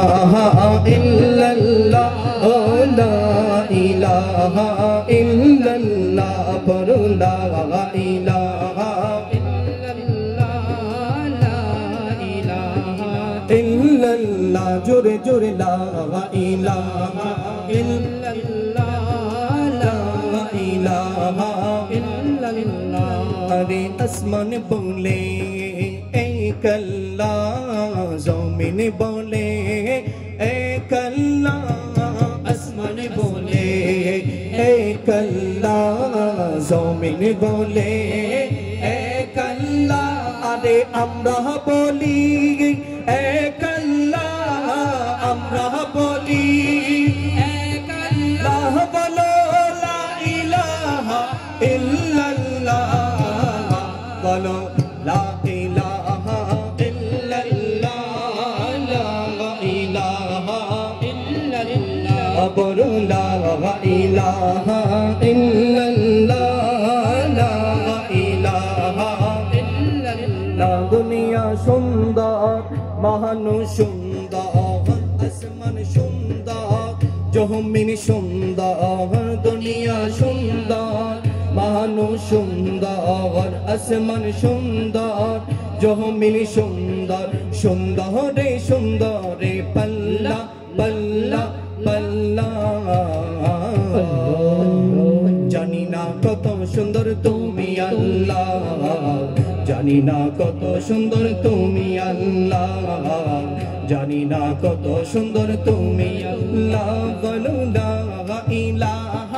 ইলাহা ইল্লাল্লাহ লা ইলাহা ইল্লাল্লাহ পড়ো লা ইলাহা ইল্লাল্লাহ জোরে জোরে লা ইলাহা ইল্লাল্লাহ লা ইলাহা ইল্লাল্লাহ আরে আসমান বলে এক আল্লাহ জমিন বলে এক আল্লাহ আসমান বলে এক আল্লাহ জমিন বলে এক আল্লাহ আরে আমরা বলি এক আল্লাহ আমরা বলি এক আল্লাহ বলো লা ইলাহা ইল্লাল্লাহ বলো লা ইলাহা ইল্লাল্লাহ লা ইলাহা ইল্লাল্লাহ বলো লা ইলাহা ইল্লাল্লাহ লা ইলাহা ইল্লাল্লাহ দুনিয়া সুন্দর মানুষ সুন্দর আসমান সুন্দর জমিন সুন্দর দুনিয়া সুন্দর মানুষ সুন্দর আসমান সুন্দর জমিন সুন্দর সুন্দরে সুন্দরে পাল্লা পাল্লা পাল্লা জানি না কত সুন্দর তুমি আল্লাহ জানি না কত সুন্দর তুমি আল্লাহ জানি না কত সুন্দর তুমি আল্লাহ বলো লা ইলাহা